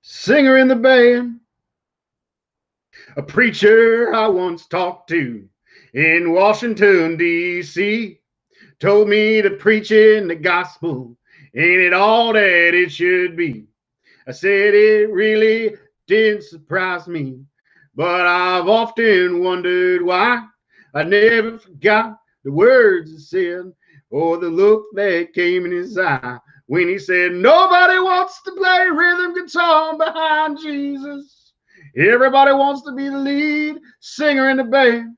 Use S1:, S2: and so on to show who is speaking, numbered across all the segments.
S1: singer in the band, a preacher I once talked to in Washington, D.C., told me to preach in the gospel, ain't it all that it should be? I said it really didn't surprise me, but I've often wondered why. I never forgot the words he said or the look that came in his eye when he said, nobody wants to play rhythm guitar behind Jesus. Everybody wants to be the lead singer in the band.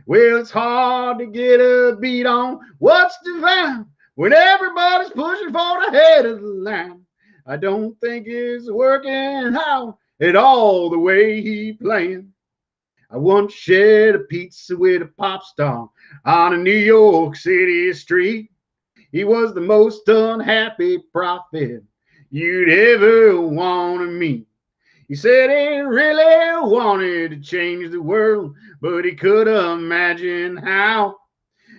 S1: Well, it's hard to get a beat on what's divine when everybody's pushing for the head of the line. I don't think it's working out at all the way he planned. I once shared a pizza with a pop star on a New York City street. He was the most unhappy prophet you'd ever want to meet. He said he really wanted to change the world, but he could imagine how.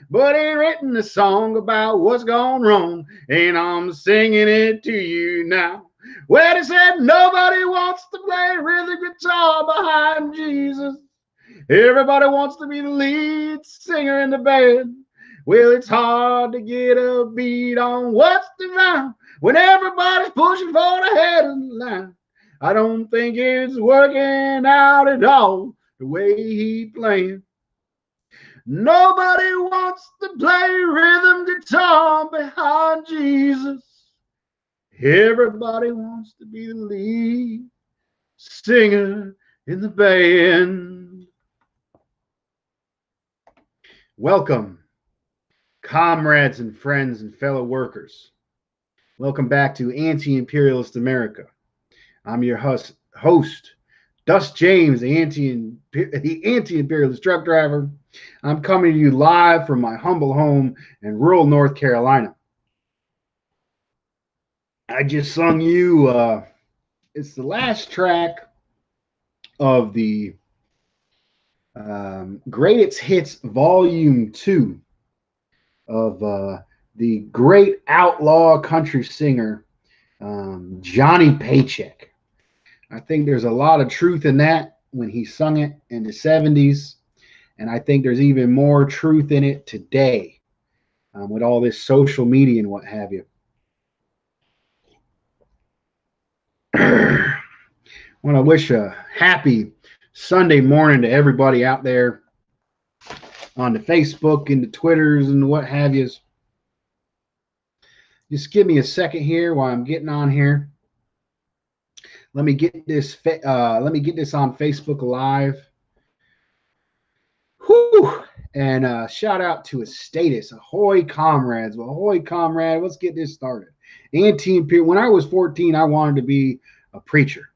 S1: But he written a song about what's gone wrong, and I'm singing it to you now. Well, he said nobody wants to play rhythm guitar behind Jesus. Everybody wants to be the lead singer in the band. Well, it's hard to get a beat on what's divine when everybody's pushing for the head of the line. I don't think it's working out at all the way he planned. Nobody wants to play rhythm guitar behind Jesus. Everybody wants to be the lead singer in the band. Welcome, comrades and friends and fellow workers. Welcome back to Anti-Imperialist America. I'm your host, Dust James, the anti-imperialist truck driver. I'm coming to you live from my humble home in rural North Carolina. I just sung you, it's the last track of the Greatest Hits Volume 2 of the great outlaw country singer, Johnny Paycheck. I think there's a lot of truth in that when he sung it in the 70s. And I think there's even more truth in it today with all this social media and what have you. I want to wish a happy Sunday morning to everybody out there on the Facebook and the Twitters and what have you. Just give me a second here while I'm getting on here. Let me get this on Facebook Live. Whew. And shout out to his status. Ahoy, comrades. Well, ahoy, comrade. Let's get this started. Anti-imperial. When I was 14, I wanted to be a preacher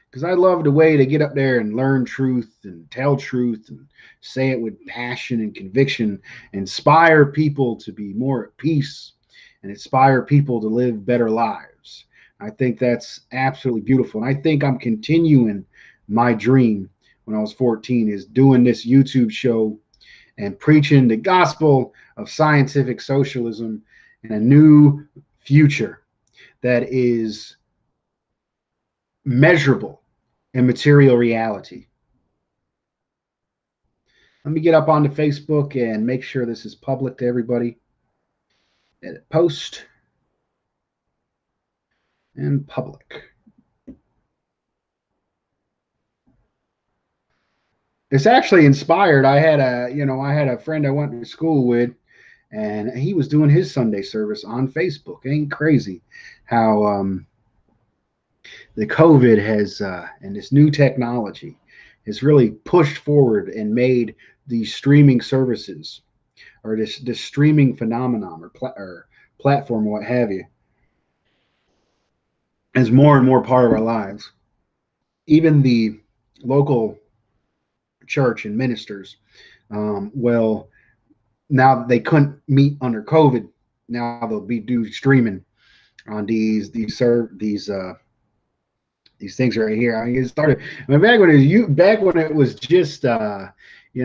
S1: because I loved the way to get up there and learn truth and tell truth and say it with passion and conviction, inspire people to be more at peace and inspire people to live better lives. I think that's absolutely beautiful. And I think I'm continuing my dream when I was 14 is doing this YouTube show and preaching the gospel of scientific socialism and a new future that is measurable in material reality. Let me get up onto Facebook and make sure this is public to everybody. Edit post. And public. It's actually inspired. I had a friend I went to school with, and he was doing his Sunday service on Facebook. Ain't crazy how the COVID has and this new technology has really pushed forward and made these streaming services or this streaming phenomenon or platform or what have you as more and more part of our lives. Even the local church and ministers, well, now that they couldn't meet under COVID, now they'll be do streaming on these things right here. I mean, it started back when it was just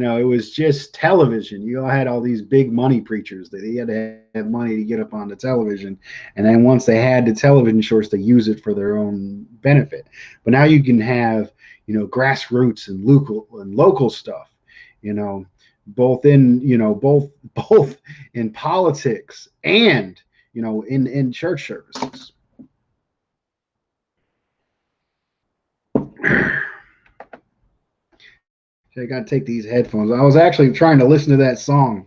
S1: it was just television. You all had all these big money preachers that they had to have money to get up on the television, and then once they had the television shorts, they use it for their own benefit. But now you can have grassroots and local stuff, both in both in politics and in church services. I got to take these headphones. I was actually trying to listen to that song.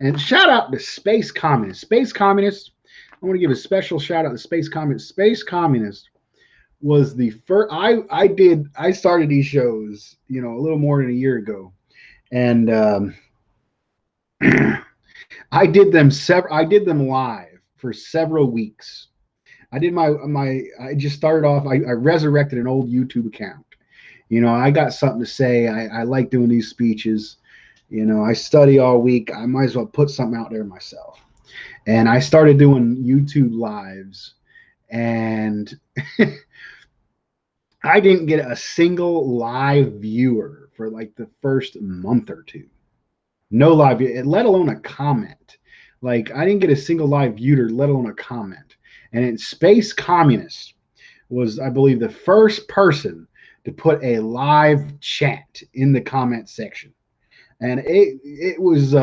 S1: And shout out to Space Communist. Space Communist, I want to give a special shout out to Space Communist. Space Communist was the first. I started these shows, a little more than a year ago, and I did them live for several weeks. I did I just started off. I resurrected an old YouTube account. I got something to say. I like doing these speeches. I study all week. I might as well put something out there myself. And I started doing YouTube lives, and I didn't get a single live viewer for like the first month or two. No live, let alone a comment. Like, I didn't get a single live viewer, let alone a comment. And in Space Communist was, I believe, the first person to put a live chat in the comment section. And it was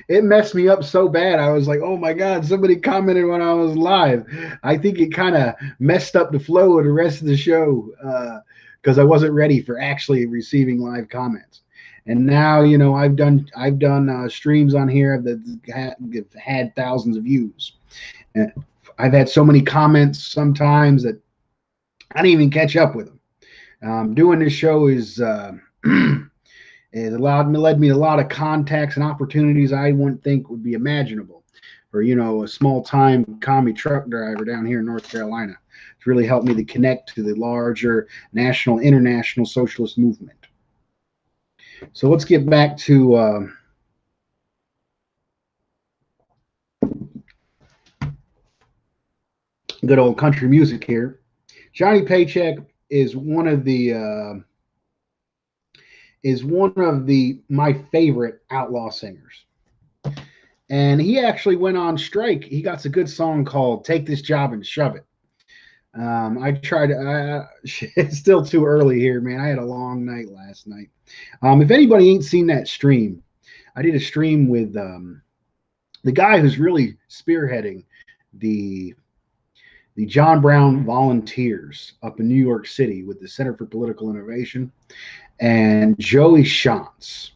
S1: it messed me up so bad. I was like, oh my God, somebody commented when I was live. I think it kind of messed up the flow of the rest of the show because I wasn't ready for actually receiving live comments. And now, I've done streams on here that had thousands of views. And I've had so many comments sometimes that I didn't even catch up with them. Doing this show is it led me to a lot of contacts and opportunities I wouldn't think would be imaginable for, a small-time commie truck driver down here in North Carolina. It's really helped me to connect to the larger national, international socialist movement. So let's get back to good old country music here. Johnny Paycheck is one of my favorite outlaw singers. And he actually went on strike. He got a good song called "Take This Job and Shove It." It's still too early here, man. I had a long night last night. If anybody ain't seen that stream, I did a stream with the guy who's really spearheading the John Brown Volunteers up in New York City with the Center for Political Innovation, and Joey Shantz.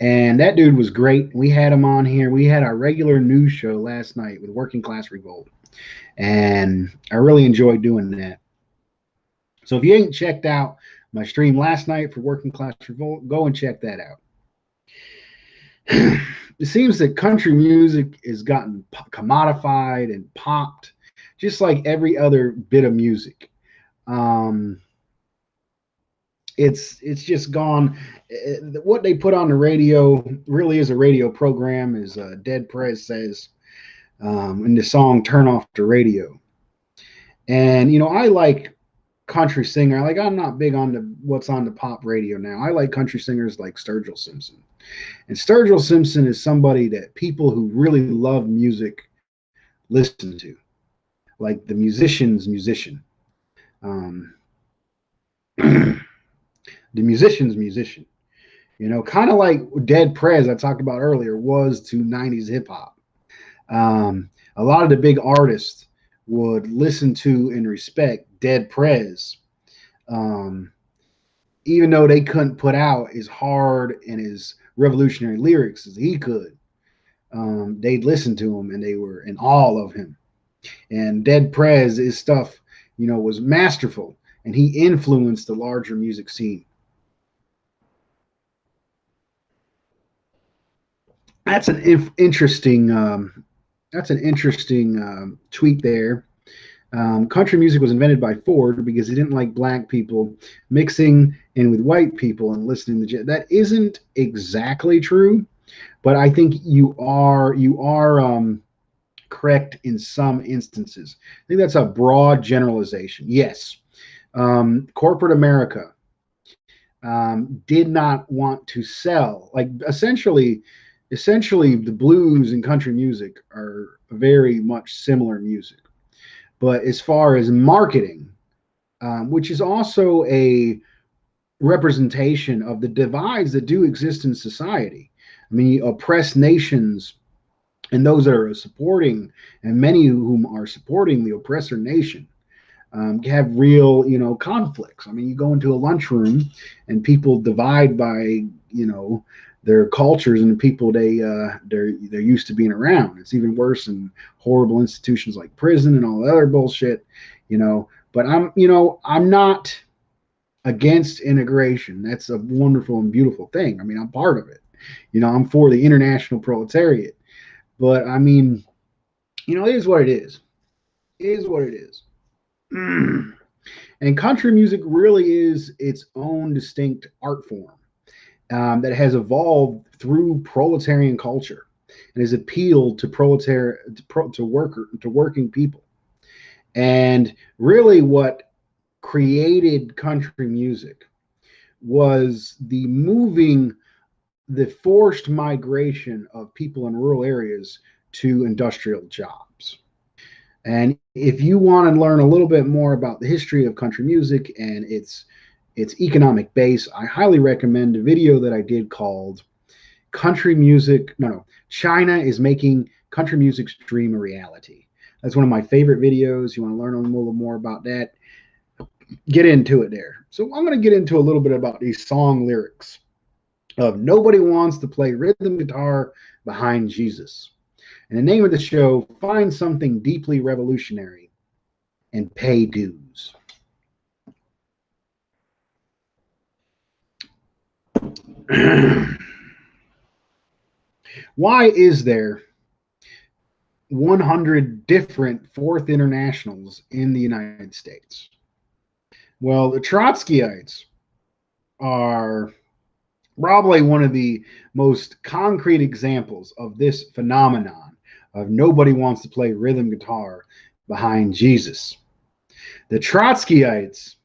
S1: And that dude was great. We had him on here. We had our regular news show last night with Working Class Revolt. And I really enjoyed doing that. So if you ain't checked out my stream last night for Working Class Revolt, go and check that out. It seems that country music has gotten commodified and popped, just like every other bit of music. It's just gone. What they put on the radio really is a radio program, as Dead Prez says in the song "Turn Off the Radio." And I like country singer. I'm not big on what's on the pop radio now. I like country singers like Sturgill Simpson. And Sturgill Simpson is somebody that people who really love music listen to, like the musician's musician. The musician's musician, kind of like Dead Prez I talked about earlier was to 90s hip hop. A lot of the big artists would listen to and respect Dead Prez, even though they couldn't put out as hard and as revolutionary lyrics as he could. They'd listen to him and they were in awe of him. And Dead Prez, his stuff, was masterful, and he influenced the larger music scene. That's an interesting tweet there. Country music was invented by Ford because he didn't like black people mixing in with white people and listening to that. Isn't exactly true, but I think you are correct in some instances. I think that's a broad generalization. Yes, corporate America did not want to sell. Like essentially, the blues and country music are very much similar music. But as far as marketing, which is also a representation of the divides that do exist in society. I mean, oppressed nations and those that are supporting, and many of whom are supporting the oppressor nation, have real, conflicts. I mean, you go into a lunchroom and people divide by, their cultures and the people they're used to being around. It's even worse in horrible institutions like prison and all the other bullshit, But I'm not against integration. That's a wonderful and beautiful thing. I mean, I'm part of it. I'm for the international proletariat. But I mean, it is what it is. It is what it is. And country music really is its own distinct art form that has evolved through proletarian culture and has appealed to working people. And really, what created country music was the forced migration of people in rural areas to industrial jobs. And if you want to learn a little bit more about the history of country music and its economic base, I highly recommend a video that I did called Country Music. No, China is Making Country Music's Dream a Reality. That's one of my favorite videos. You want to learn a little more about that, get into it there. So I'm going to get into a little bit about these song lyrics of Nobody Wants to Play Rhythm Guitar Behind Jesus. And the name of the show, Find Something Deeply Revolutionary and Pay Dues. Why is there 100 different Fourth Internationals in the United States? Well, the Trotskyists are probably one of the most concrete examples of this phenomenon of nobody wants to play rhythm guitar behind Jesus. The Trotskyists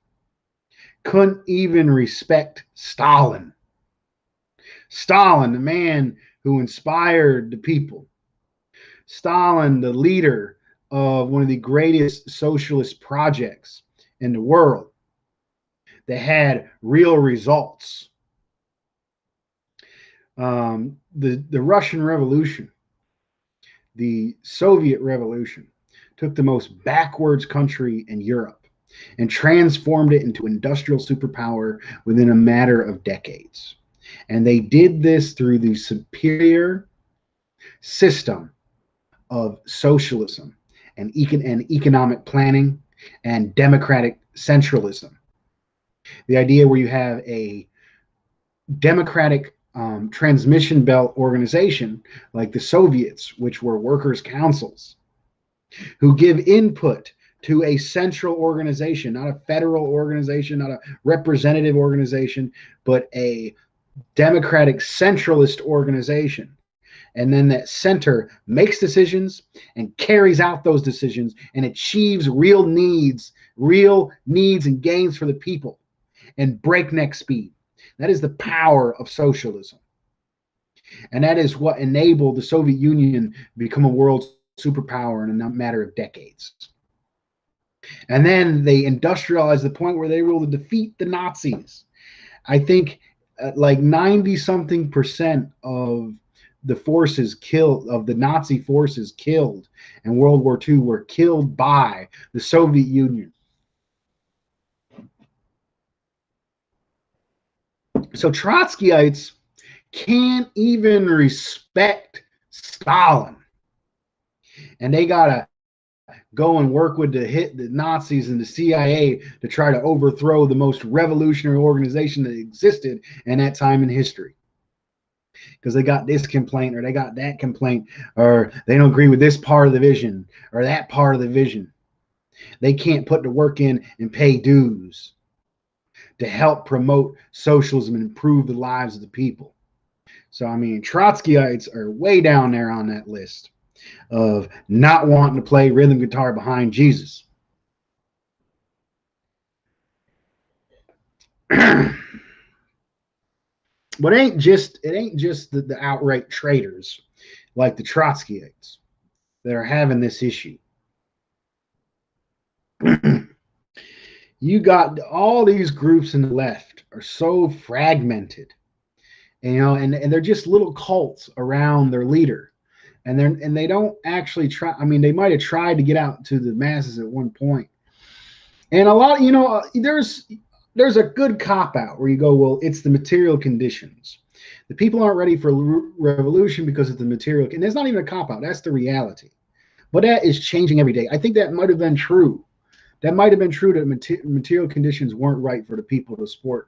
S1: couldn't even respect Stalin. Stalin, the man who inspired the people. Stalin, the leader of one of the greatest socialist projects in the world that had real results. The Russian Revolution, the Soviet Revolution, took the most backwards country in Europe and transformed it into industrial superpower within a matter of decades. And they did this through the superior system of socialism and economic planning and democratic centralism. The idea where you have a democratic transmission belt organization like the Soviets, which were workers' councils, who give input to a central organization, not a federal organization, not a representative organization, but a democratic centralist organization. And then that center makes decisions and carries out those decisions and achieves real needs and gains for the people in breakneck speed. That is the power of socialism. And that is what enabled the Soviet Union to become a world superpower in a matter of decades. And then they industrialized the point where they were able to defeat the Nazis. I think like 90-something% of the forces killed, of the Nazi forces killed in World War II, were killed by the Soviet Union. So Trotskyites can't even respect Stalin. And they got to go and work with the Nazis and the CIA to try to overthrow the most revolutionary organization that existed in that time in history. Because they got this complaint or they got that complaint, or they don't agree with this part of the vision or that part of the vision. They can't put the work in and pay dues to help promote socialism and improve the lives of the people. So, I mean, Trotskyites are way down there on that list of not wanting to play rhythm guitar behind Jesus. But it ain't just the outright traitors like the Trotskyists that are having this issue. You got all these groups in the left are so fragmented, and they're just little cults around their leader, and they don't actually try. I mean, they might have tried to get out to the masses at one point, and a lot, there's a good cop out where you go, well, it's the material conditions. The people aren't ready for revolution because of the material, and that's not even a cop out. That's the reality. But that is changing every day. I think that might have been true. That might have been true that material conditions weren't right for the people to support,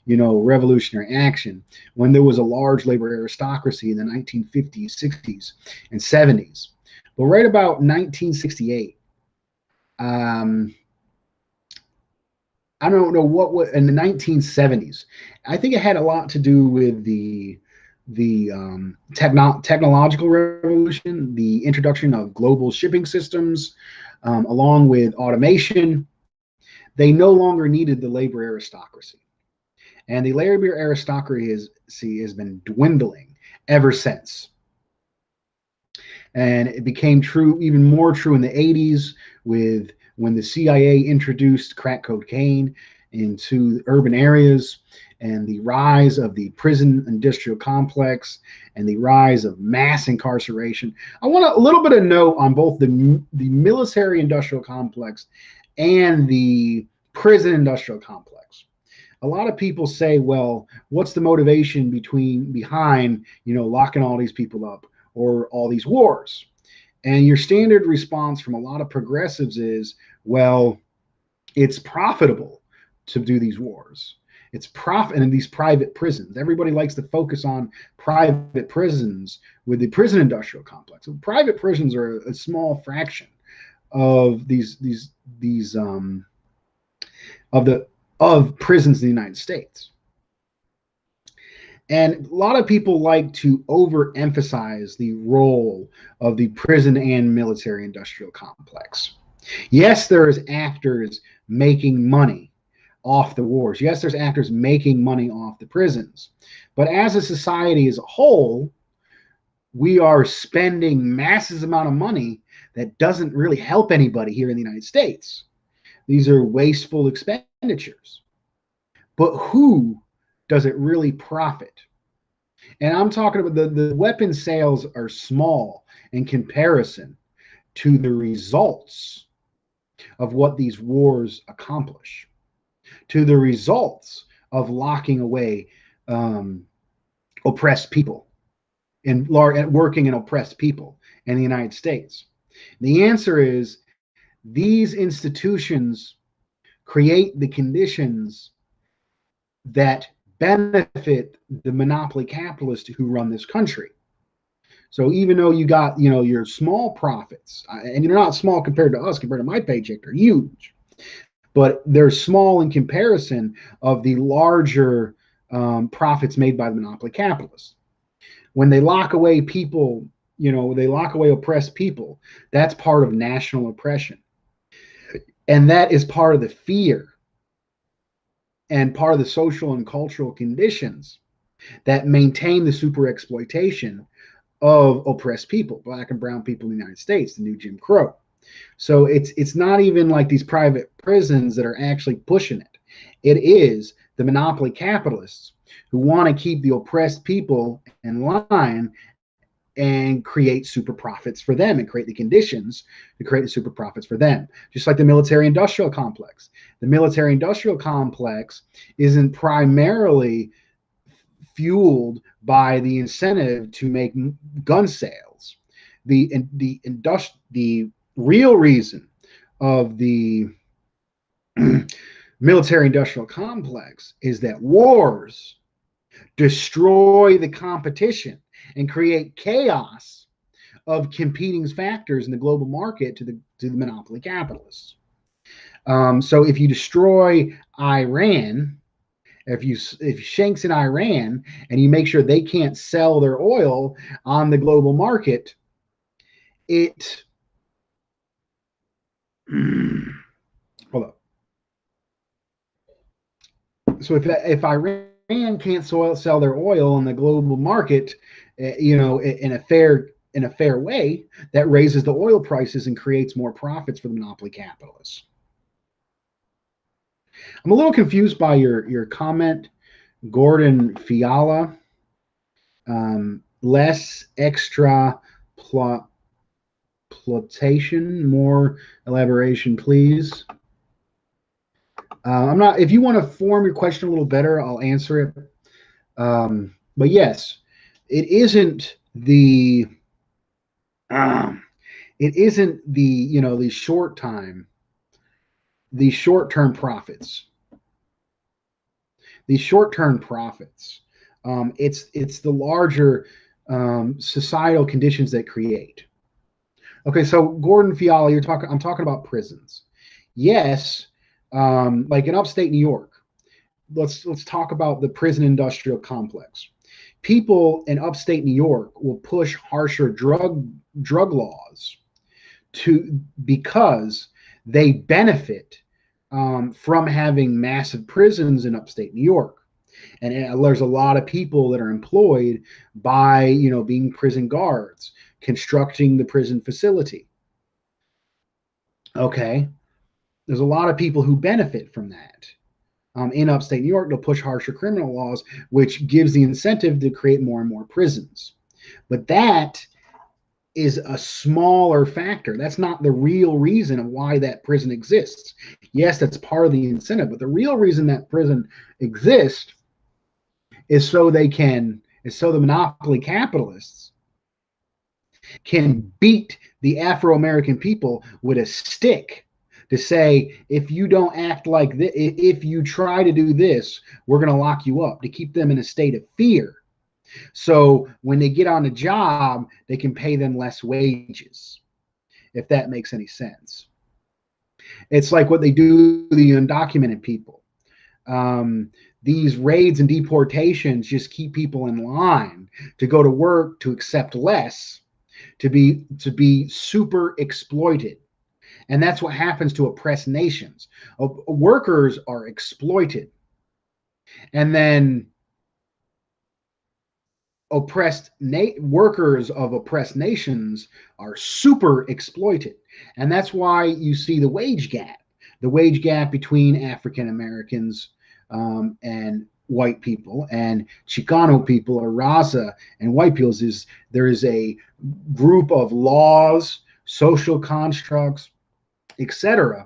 S1: revolutionary action when there was a large labor aristocracy in the 1950s, 60s, and 70s. But right about 1968, I don't know what in the 1970s. I think it had a lot to do with the technological revolution, the introduction of global shipping systems, along with automation. They no longer needed the labor aristocracy, and the labor aristocracy has been dwindling ever since. And it became true, even more true in the 80s, with when the CIA introduced crack cocaine into urban areas, and the rise of the prison industrial complex and the rise of mass incarceration. I want a little bit of note on both the military industrial complex and the prison industrial complex. A lot of people say, well, what's the motivation behind locking all these people up or all these wars? And your standard response from a lot of progressives is, well, it's profitable to do these wars. It's profit in these private prisons. Everybody likes to focus on private prisons with the prison industrial complex. Private prisons are a small fraction of of prisons in the United States. And a lot of people like to overemphasize the role of the prison and military industrial complex. Yes, there's actors making money off the wars. Yes, there's actors making money off the prisons. But as a society as a whole, we are spending massive amount of money that doesn't really help anybody here in the United States. These are wasteful expenditures. But who does it really profit? And I'm talking about the weapon sales are small in comparison to the results of what these wars accomplish, to the results of locking away oppressed people and working in oppressed people in the United States. The answer is these institutions create the conditions that benefit the monopoly capitalists who run this country. So even though you got, your small profits, and you're not small compared to us, compared to my paycheck, they're huge, but they're small in comparison of the larger profits made by the monopoly capitalists. When they lock away people, they lock away oppressed people, that's part of national oppression. And that is part of the fear and part of the social and cultural conditions that maintain the super exploitation of oppressed people, black and brown people in the United States, the new Jim Crow. So it's not even like these private prisons that are actually pushing it. It is the monopoly capitalists who want to keep the oppressed people in line and create super profits for them and create the conditions to create the super profits for them. Just like the military industrial complex. The military industrial complex isn't primarily fueled by the incentive to make gun sales. The real reason of the military industrial complex is that wars destroy the competition and create chaos of competing factors in the global market to the monopoly capitalists. So if you destroy Iran, if Shanks in Iran and you make sure they can't sell their oil on the global market, hold up. So if Iran can't sell their oil in the global market, in a fair way, that raises the oil prices and creates more profits for the monopoly capitalists. I'm a little confused by your comment, Gordon Fiala. Less extra plotation, more elaboration, please. I'm not. If you want to form your question a little better, I'll answer it. But yes, it isn't the the short-term profits. These short-term profits. It's the larger societal conditions that create. Okay, so Gordon Fiala, I'm talking about prisons. Yes, like in upstate New York. Let's talk about the prison industrial complex. People in upstate New York will push harsher drug laws because they benefit from having massive prisons in upstate New York. And there's a lot of people that are employed by, being prison guards, constructing the prison facility. Okay. There's a lot of people who benefit from that. In upstate New York, they'll push harsher criminal laws, which gives the incentive to create more and more prisons. But that is a smaller factor. That's not the real reason of why that prison exists. Yes, that's part of the incentive, but the real reason that prison exists is so the monopoly capitalists can beat the Afro-American people with a stick to say, if you don't act like this, if you try to do this, we're going to lock you up, to keep them in a state of fear. So when they get on a job, they can pay them less wages, if that makes any sense. It's like what they do to the undocumented people. These raids and deportations just keep people in line to go to work, to accept less, to be super exploited. And that's what happens to oppressed nations. Workers are exploited. And then workers of oppressed nations are super exploited. And that's why you see the wage gap between African Americans and white people, and Chicano people, or Raza and white people. There is a group of laws, social constructs, etc.,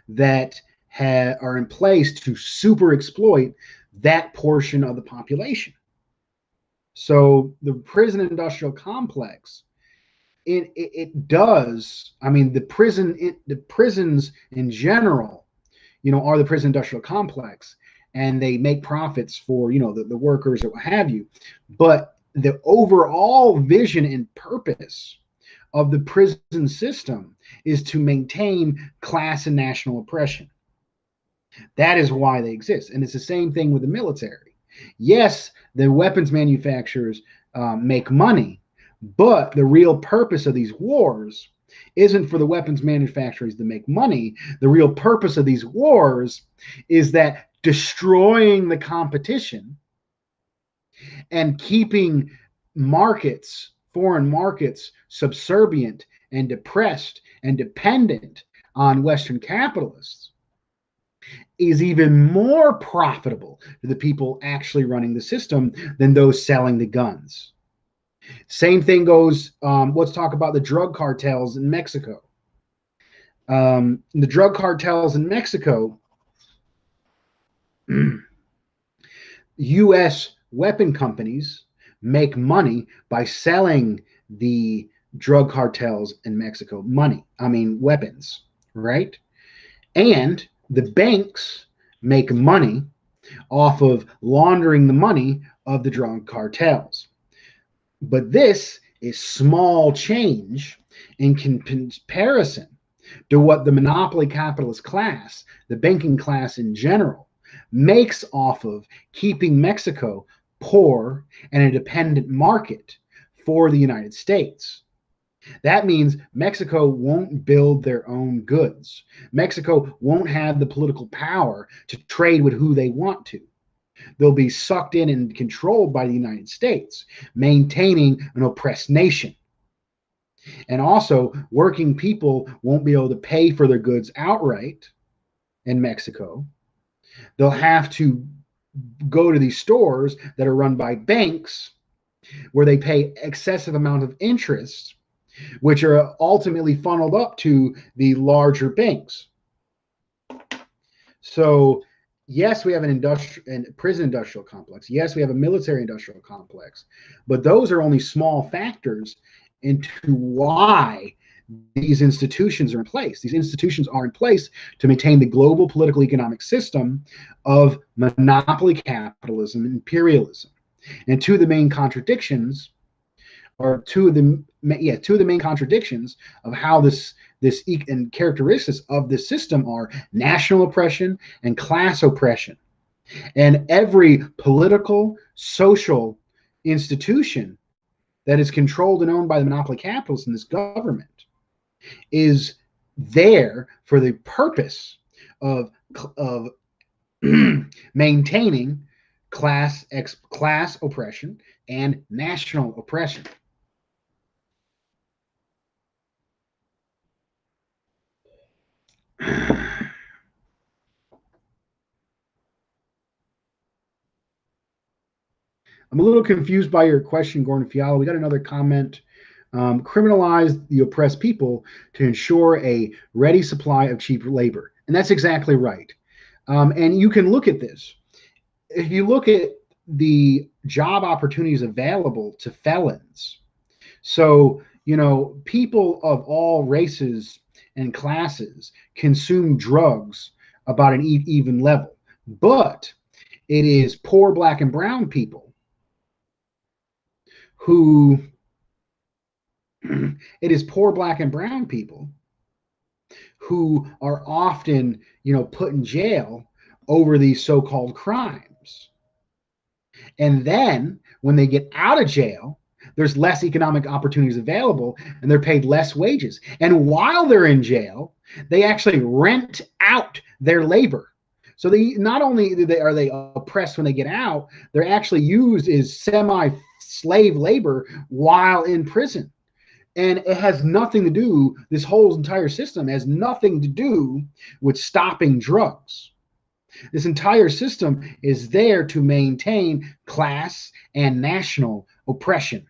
S1: that are in place to super exploit that portion of the population. So the prison industrial complex, it does. I mean, the prisons in general, are the prison industrial complex, and they make profits for the workers or what have you. But the overall vision and purpose of the prison system is to maintain class and national oppression. That is why they exist. And it's the same thing with the military. Yes, the weapons manufacturers make money, but the real purpose of these wars isn't for the weapons manufacturers to make money. The real purpose of these wars is that destroying the competition and keeping foreign markets, subservient and depressed and dependent on Western capitalists is even more profitable to the people actually running the system than those selling the guns. Same thing goes, let's talk about the drug cartels in Mexico. The drug cartels in Mexico, U.S. weapon companies make money by selling the drug cartels in Mexico weapons, right? And the banks make money off of laundering the money of the drug cartels. But this is small change in comparison to what the monopoly capitalist class, the banking class in general, makes off of keeping Mexico poor and a dependent market for the United States. That means Mexico won't build their own goods. Mexico won't have the political power to trade with who they want to. They'll be sucked in and controlled by the United States, maintaining an oppressed nation. And also, working people won't be able to pay for their goods outright in Mexico. They'll have to go to these stores that are run by banks where they pay excessive amount of interest, which are ultimately funneled up to the larger banks. So, yes, we have an prison industrial complex. Yes, we have a military industrial complex, but those are only small factors into why these institutions are in place. These institutions are in place to maintain the global political economic system of monopoly capitalism and imperialism. And two of the main contradictions, or two of the main contradictions of how this and characteristics of this system are national oppression and class oppression. And every political, social institution that is controlled and owned by the monopoly capitalists in this government is there for the purpose of maintaining class oppression and national oppression. I'm a little confused by your question, Gordon Fiala. We got another comment. Criminalize the oppressed people to ensure a ready supply of cheap labor. And that's exactly right. And you can look at this. If you look at the job opportunities available to felons, so, people of all races and classes consume drugs about an even level, but it is poor black and brown people who are often, put in jail over these so-called crimes. And then when they get out of jail, there's less economic opportunities available and they're paid less wages. And while they're in jail, they actually rent out their labor. So they not only are they oppressed when they get out, they're actually used as semi-slave labor while in prison. And it has nothing to do, this whole entire system has nothing to do with stopping drugs. This entire system is there to maintain class and national oppression.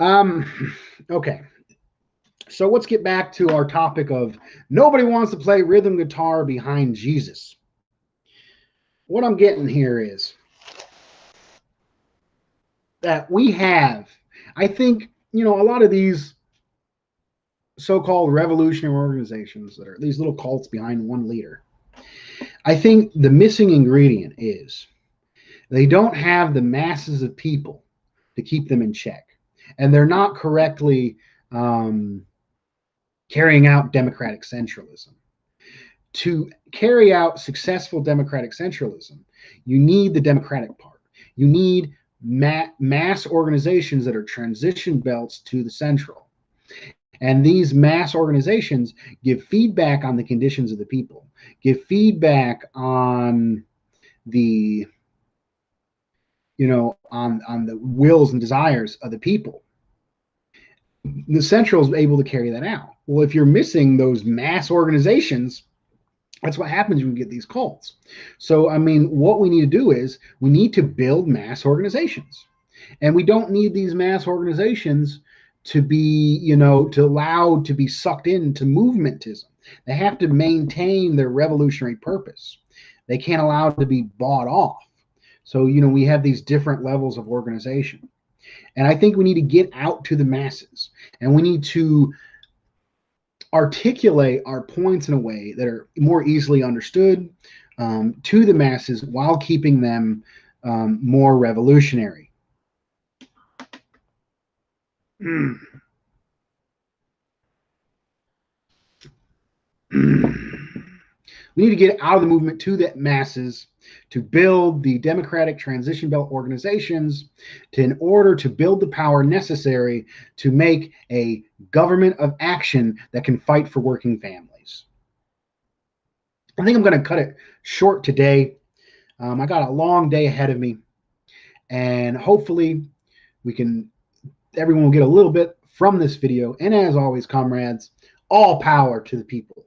S1: Okay. So let's get back to our topic of nobody wants to play rhythm guitar behind Jesus. What I'm getting here is that we have, I think, a lot of these so-called revolutionary organizations that are these little cults behind one leader. I think the missing ingredient is they don't have the masses of people to keep them in check, and they're not correctly carrying out democratic centralism. To carry out successful democratic centralism, you need the democratic part. You need mass organizations that are transition belts to the central. And these mass organizations give feedback on the conditions of the people, give feedback on the, on the wills and desires of the people. The central is able to carry that out. Well, if you're missing those mass organizations, that's what happens when you get these cults. So, what we need to do is we need to build mass organizations. And we don't need these mass organizations to be, allowed to be sucked into movementism. They have to maintain their revolutionary purpose. They can't allow it to be bought off. So, we have these different levels of organization. And I think we need to get out to the masses, and we need to articulate our points in a way that are more easily understood to the masses while keeping them more revolutionary. We need to get out of the movement to the masses to build the democratic transition belt organizations in order to build the power necessary to make a government of action that can fight for working families. I think I'm going to cut it short today. I got a long day ahead of me, and hopefully everyone will get a little bit from this video. And as always, comrades, all power to the people.